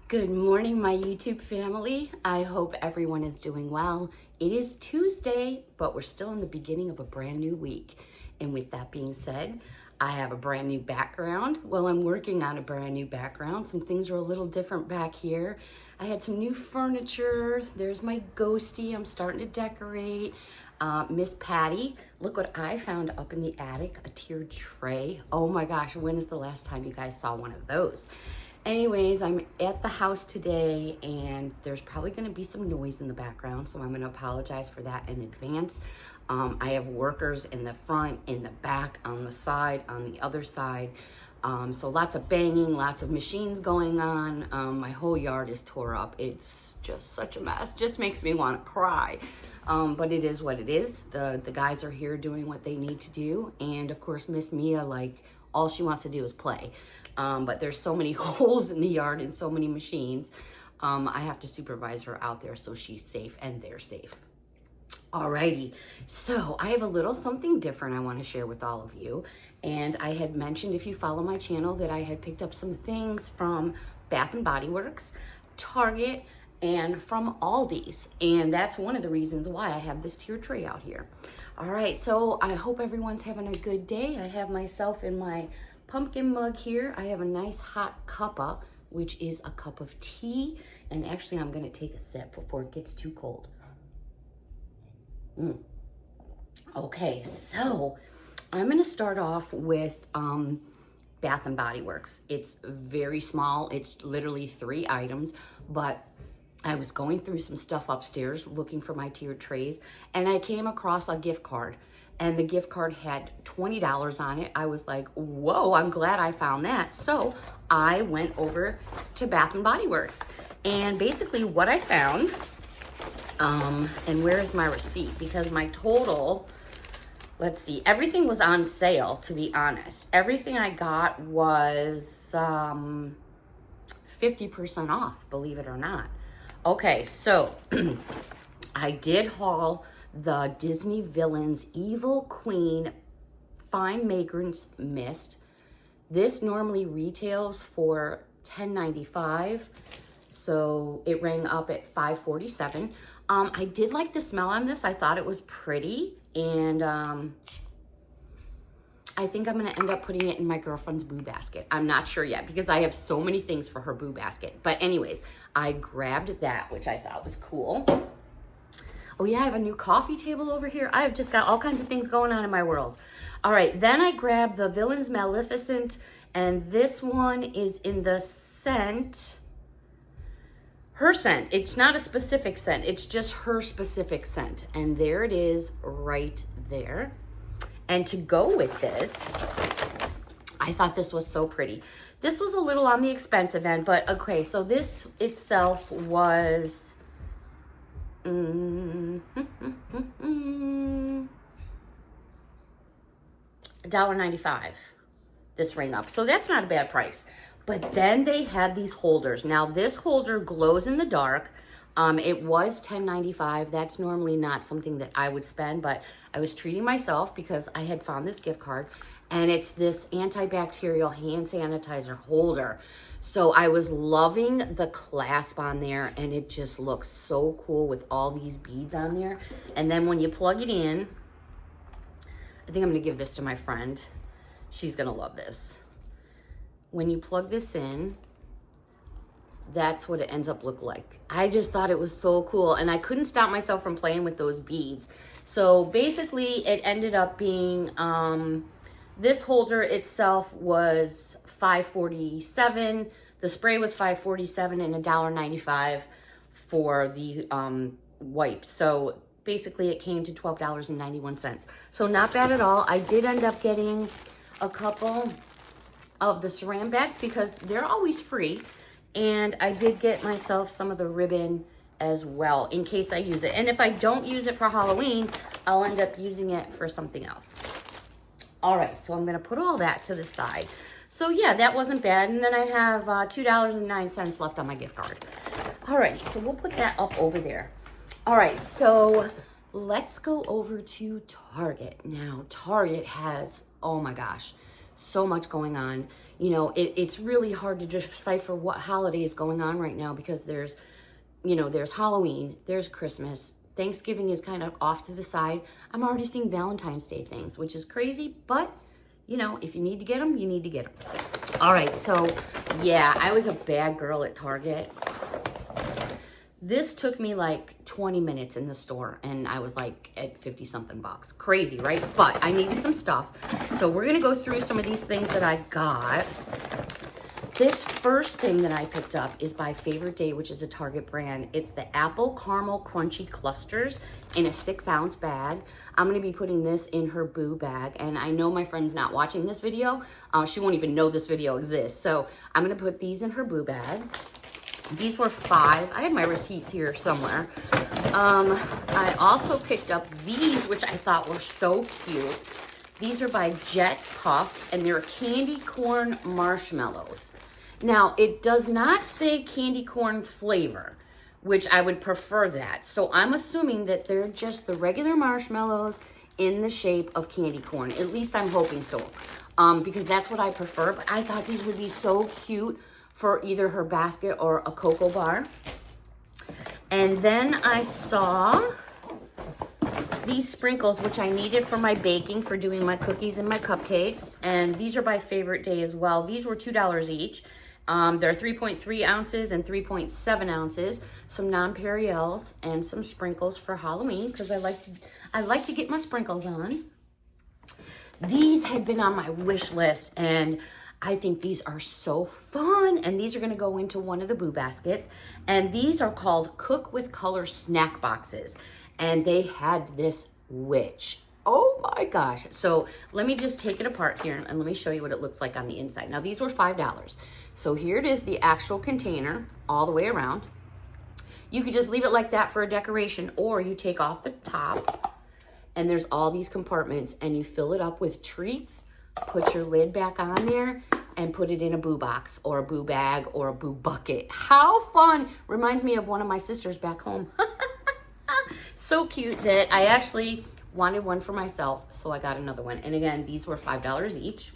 Good morning, my YouTube family. I hope everyone is doing well. It is Tuesday, but we're still in the beginning of a brand new week. And with that being said, I have a brand new background. Well, I'm working on a brand new background. Some things are a little different back here. I had some new furniture. There's my ghostie. I'm starting to decorate. Miss Patty, look what I found up in the attic, a tiered tray. Oh my gosh, when is the last time you guys saw one of those? Anyways, I'm at the house today and there's probably gonna be some noise in the background, so I'm gonna apologize for that in advance. I have workers in the front, in the back, on the side, on the other side. So lots of banging, lots of machines going on. My whole yard is tore up. It's just such a mess. Just makes me want to cry. But it is what it is. The guys are here doing what they need to do. And of course, Miss Mia, like, all she wants to do is play. But there's so many holes in the yard and so many machines. I have to supervise her out there so she's safe and they're safe. Alrighty, so I have a little something different I want to share with all of you. And I had mentioned, if you follow my channel, that I had picked up some things from Bath and Body Works, Target, and from Aldis. And that's one of the reasons why I have this tier tray out here. All right, so I hope everyone's having a good day. I have myself in my pumpkin mug here. I have a nice hot cuppa, which is a cup of tea. And actually, I'm gonna take a sip before it gets too cold. Okay, so I'm gonna start off with Bath and Body Works. It's very small. It's literally 3 items, but I was going through some stuff upstairs looking for my tiered trays, and I came across a gift card, and the gift card had $20 on it. I was like, whoa, I'm glad I found that. So I went over to Bath and Body Works, and basically what I found, and where's my receipt? Because my total, let's see, everything was on sale, to be honest. Everything I got was 50% off, believe it or not. Okay, so I did haul the Disney Villains Evil Queen Fine Fragrance Mist. This normally retails for $10.95, so it rang up at $5.47. I did like the smell on this. I thought it was pretty, and I think I'm gonna end up putting it in my girlfriend's boo basket. I'm not sure yet because I have so many things for her boo basket. But anyways, I grabbed that, which I thought was cool. Oh yeah, I have a new coffee table over here. I've just got all kinds of things going on in my world. All right, then I grabbed the Villains Maleficent, and this one is in the scent, her scent. It's not a specific scent. It's just her specific scent. And there it is right there. And to go with this, I thought this was so pretty. This was a little on the expensive end, but okay, so this itself was $1.95. This rang up. So that's not a bad price. But then they had these holders. Now this holder glows in the dark. It was $10.95. That's normally not something that I would spend, but I was treating myself because I had found this gift card, and it's this antibacterial hand sanitizer holder. So I was loving the clasp on there, and it just looks so cool with all these beads on there. And then when you plug it in, I think I'm gonna give this to my friend. She's gonna love this. When you plug this in, that's what it ends up look like. I just thought it was so cool, and I couldn't stop myself from playing with those beads. So basically it ended up being, this holder itself was $5.47. The spray was $5.47 and $1.95 for the wipes. So basically it came to $12.91. So not bad at all. I did end up getting a couple of the saran bags because they're always free. And I did get myself some of the ribbon as well in case I use it. And if I don't use it for Halloween, I'll end up using it for something else. All right, so I'm gonna put all that to the side. So yeah, that wasn't bad. And then I have $2.09 left on my gift card. All right, so we'll put that up over there. All right, so let's go over to Target. Now, Target has, oh my gosh, so much going on. You know, it's really hard to decipher what holiday is going on right now because there's, you know, there's Halloween, there's Christmas, Thanksgiving is kind of off to the side. I'm already seeing Valentine's Day things, which is crazy, but you know, if you need to get them, you need to get them. All right, so yeah, I was a bad girl at Target. This took me like 20 minutes in the store and I was like at 50 something bucks. Crazy, right? But I needed some stuff. So we're gonna go through some of these things that I got. This first thing that I picked up is by Favorite Day, which is a Target brand. It's the Apple Caramel Crunchy Clusters in a 6-ounce bag. I'm gonna be putting this in her boo bag. And I know my friend's not watching this video. She won't even know this video exists. So I'm gonna put these in her boo bag. These were $5. I have my receipts here somewhere. I also picked up these, which I thought were so cute. These are by Jet Puff, and they're candy corn marshmallows. Now, it does not say candy corn flavor, which I would prefer that. So I'm assuming that they're just the regular marshmallows in the shape of candy corn. At least I'm hoping so, because that's what I prefer. But I thought these would be so cute for either her basket or a cocoa bar. And then I saw these sprinkles, which I needed for my baking, for doing my cookies and my cupcakes. And these are by Favorite Day as well. These were $2 each. They're 3.3 ounces and 3.7 ounces. Some nonpareils and some sprinkles for Halloween, because I like to get my sprinkles on. These had been on my wish list, and I think these are so fun. And these are gonna go into one of the boo baskets. And these are called Cook with Color snack boxes. And they had this witch. Oh my gosh. So let me just take it apart here and let me show you what it looks like on the inside. Now these were $5. So here it is, the actual container all the way around. You could just leave it like that for a decoration, or you take off the top and there's all these compartments and you fill it up with treats, put your lid back on there and put it in a boo box or a boo bag or a boo bucket. How fun. Reminds me of one of my sisters back home. So cute that I actually wanted one for myself, so I got another one. And again, these were $5 each.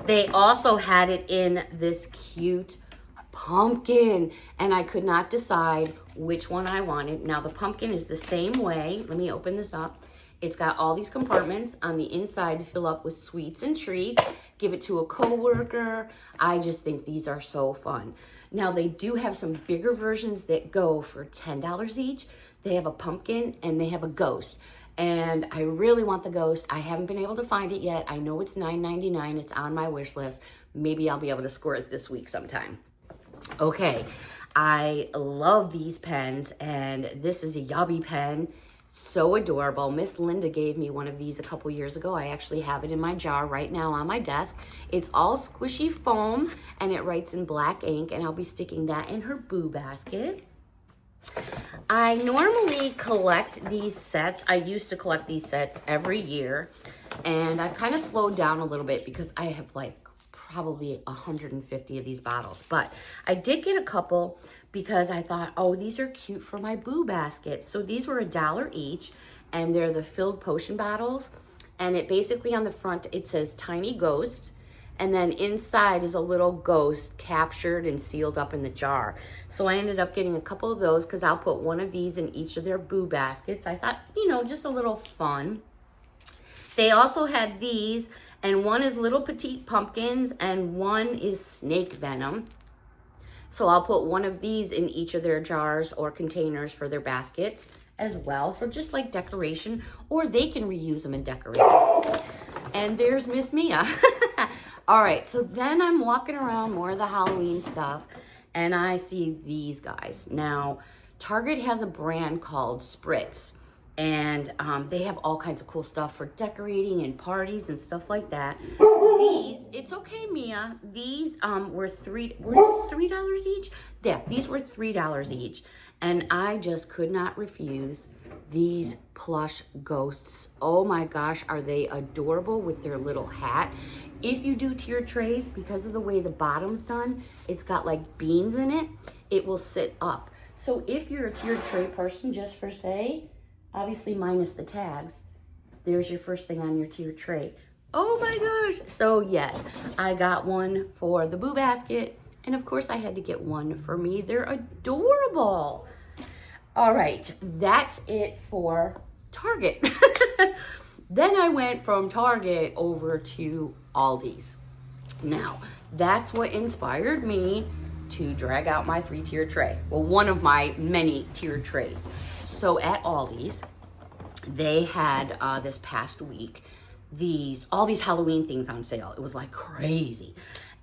They also had it in this cute pumpkin, and I could not decide which one I wanted. Now the pumpkin is the same way. Let me open this up. It's got all these compartments on the inside to fill up with sweets and treats. Give it to a coworker. I just think these are so fun. Now they do have some bigger versions that go for $10 each. They have a pumpkin and they have a ghost. And I really want the ghost. I haven't been able to find it yet. I know it's $9.99. It's on my wish list. Maybe I'll be able to score it this week sometime. Okay, I love these pens, and this is a Yubby pen. So adorable. Miss Linda gave me one of these a couple years ago. I actually have it in my jar right now on my desk. It's all squishy foam, and it writes in black ink, and I'll be sticking that in her boo basket. I normally collect these sets. I used to collect these sets every year, and I've kind of slowed down a little bit because I have like probably 150 of these bottles. But I did get a couple because I thought, oh, these are cute for my boo basket. So these were $1 each, and they're the filled potion bottles. And it basically on the front, it says Tiny Ghost. And then inside is a little ghost captured and sealed up in the jar. So I ended up getting a couple of those because I'll put one of these in each of their boo baskets. I thought, you know, just a little fun. They also had these, and one is little petite pumpkins and one is snake venom. So I'll put one of these in each of their jars or containers for their baskets as well, for just like decoration, or they can reuse them and decorate. And there's Miss Mia. All right, so then I'm walking around more of the Halloween stuff, and I see these guys. Now, Target has a brand called Spritz, and they have all kinds of cool stuff for decorating and parties and stuff like that. These, it's okay, Mia. These were $3 each? Yeah, these were $3 each, and I just could not refuse these plush ghosts. Oh my gosh, are they adorable with their little hat. If you do tier trays, because of the way the bottom's done, it's got like beans in it, it will sit up. So if you're a tiered tray person, just for say, obviously minus the tags, there's your first thing on your tiered tray. Oh my gosh. So yes, I got one for the Boo Basket. And of course I had to get one for me. They're adorable. All right, that's it for Target. Then I went from Target over to Aldi's. Now, that's what inspired me to drag out my 3-tier tray. Well, one of my many tiered trays. So at Aldi's, they had this past week all these Halloween things on sale. It was like crazy.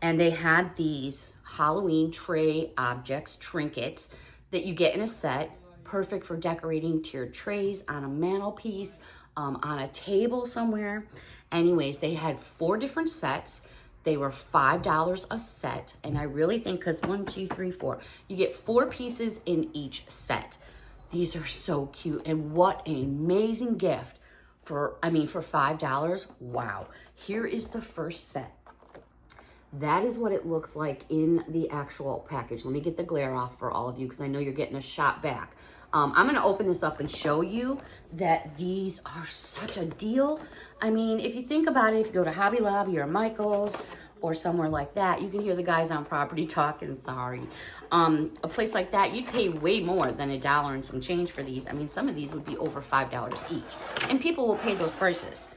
And they had these Halloween tray objects, trinkets, that you get in a set, perfect for decorating tiered trays on a mantelpiece, on a table somewhere. Anyways, they had 4 different sets. They were $5 a set. And I really think, because 1, 2, 3, 4, you get 4 pieces in each set. These are so cute. And what an amazing gift for $5. Wow. Here is the first set. That is what it looks like in the actual package. Let me get the glare off for all of you because I know you're getting a shot back. I'm going to open this up and show you that these are such a deal. I mean, if you think about it, if you go to Hobby Lobby or Michael's or somewhere like that, you can hear the guys on property talking, sorry. A place like that, you'd pay way more than $1 and some change for these. I mean, some of these would be over $5 each, and people will pay those prices.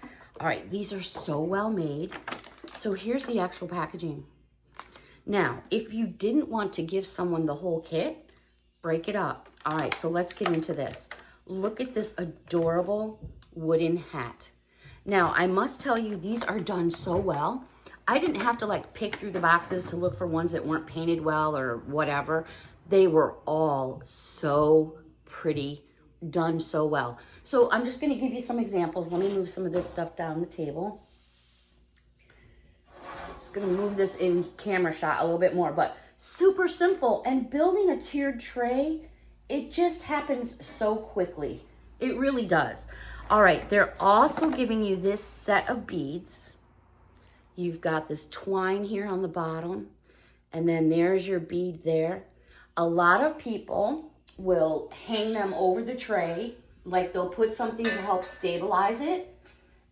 All right, these are so well made. So here's the actual packaging. Now, if you didn't want to give someone the whole kit, break it up. All right, so let's get into this. Look at this adorable wooden hat. Now, I must tell you, these are done so well. I didn't have to like pick through the boxes to look for ones that weren't painted well or whatever. They were all so pretty, done so well. So I'm just gonna give you some examples. Let me move some of this stuff down the table. Just gonna move this in camera shot a little bit more, but super simple. And building a tiered tray, it just happens so quickly. It really does. All right, they're also giving you this set of beads. You've got this twine here on the bottom, and then there's your bead there. A lot of people will hang them over the tray, like they'll put something to help stabilize it,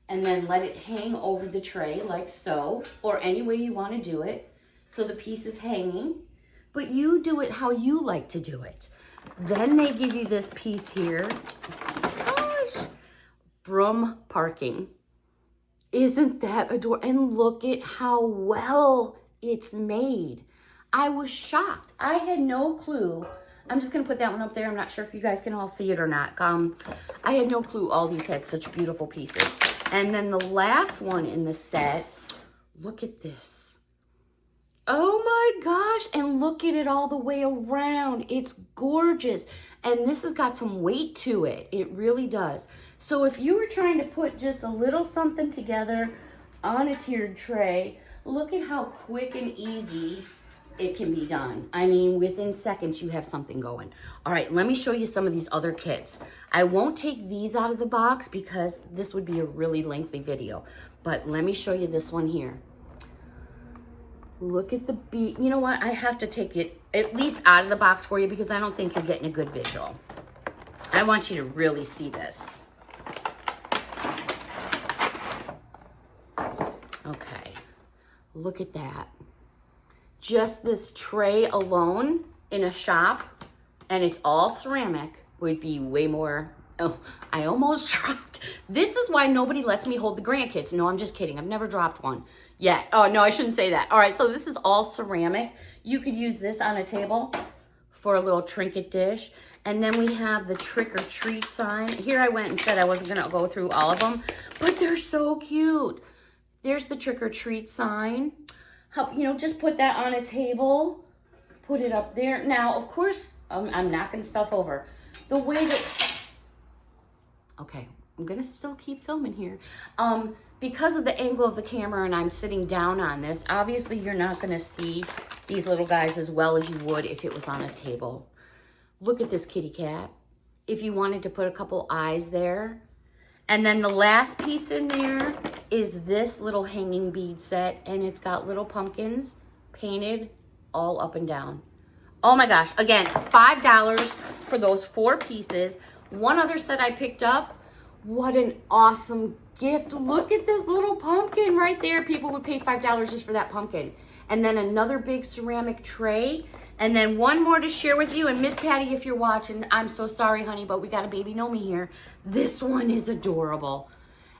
and then let it hang over the tray like so, or any way you want to do it, so the piece is hanging, but you do it how you like to do it. Then they give you this piece here. Gosh, broom parking. Isn't that adorable? And look at how well it's made. I was shocked. I had no clue. I'm just gonna put that one up there. I'm not sure if you guys can all see it or not. I had no clue Aldi's had such beautiful pieces. And then the last one in the set, look at this. Oh my gosh, and look at it all the way around. It's gorgeous. And this has got some weight to it. It really does. So if you were trying to put just a little something together on a tiered tray, look at how quick and easy it can be done. I mean, within seconds, you have something going. All right, let me show you some of these other kits. I won't take these out of the box because this would be a really lengthy video, but let me show you this one here. Look at the bead. You know what? I have to take it at least out of the box for you because I don't think you're getting a good visual. I want you to really see this. Okay, look at that. Just this tray alone in a shop, and it's all ceramic, would be way more. Oh, I almost dropped. This is why nobody lets me hold the grandkids. No, I'm just kidding. I've never dropped one yet. Oh, no, I shouldn't say that. All right, so this is all ceramic. You could use this on a table for a little trinket dish. And then we have the trick or treat sign. Here I went and said I wasn't gonna go through all of them, but they're so cute. There's the trick or treat sign. Help, you know, just put that on a table, put it up there. Now, of course, I'm knocking stuff over. The way that, okay, I'm gonna still keep filming here. Because of the angle of the camera and I'm sitting down on this, obviously you're not gonna see these little guys as well as you would if it was on a table. Look at this kitty cat. If you wanted to put a couple eyes there. And then the last piece in there is this little hanging bead set, and it's got little pumpkins painted all up and down. Oh my gosh, again, $5 for those 4 pieces. One other set I picked up What an awesome gift. Look at this little pumpkin right there. People would pay $5 just for that pumpkin. And then another big ceramic tray. And then one more to share with you. And Miss Patty, if you're watching, I'm so sorry, honey, but we got a baby Nomi here. This one is adorable.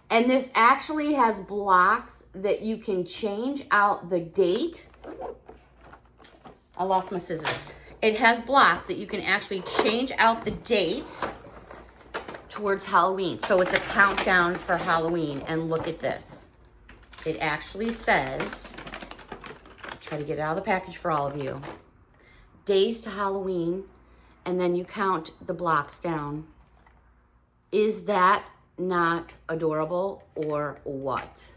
And this actually has blocks that you can change out the date. I lost my scissors. It has blocks that you can actually change out the date towards Halloween. So it's a countdown for Halloween. And look at this. It actually says, I'll try to get it out of the package for all of you, days to Halloween, and then you count the blocks down. Is that not adorable or what?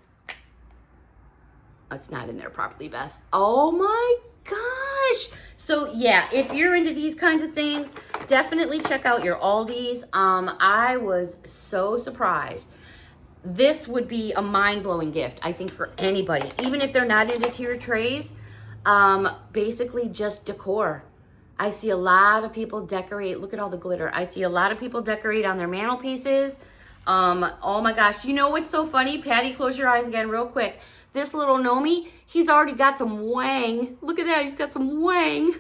Oh, it's not in there properly, Beth. Oh my gosh. So yeah, if you're into these kinds of things, definitely check out your Aldis. I was so surprised. This would be a mind-blowing gift, I think, for anybody, even if they're not into tier trays. Basically just decor. I see a lot of people decorate. Look at all the glitter. I see a lot of people decorate on their mantelpieces. Oh my gosh. You know what's so funny? Patty, close your eyes again real quick. This little Nomi, he's already got some wang. Look at that. He's got some wang.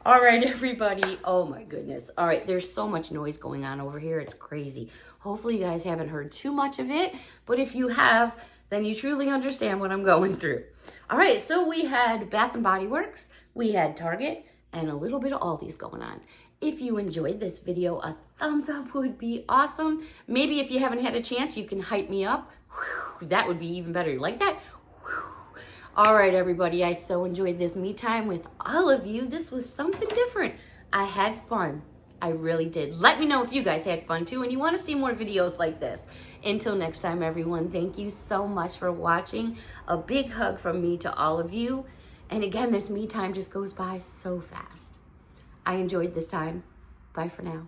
All right, everybody. Oh my goodness. All right. There's so much noise going on over here. It's crazy. Hopefully you guys haven't heard too much of it. But if you have, then you truly understand what I'm going through. All right. So we had Bath & Body Works. We had Target and a little bit of Aldi's going on. If you enjoyed this video, a thumbs up would be awesome. Maybe if you haven't had a chance, you can hype me up. Whew, that would be even better. You like that? Whew. All right, everybody. I so enjoyed this me time with all of you. This was something different. I had fun. I really did. Let me know if you guys had fun too and you want to see more videos like this. Until next time, everyone, thank you so much for watching. A big hug from me to all of you. And again, this me time just goes by so fast. I enjoyed this time. Bye for now.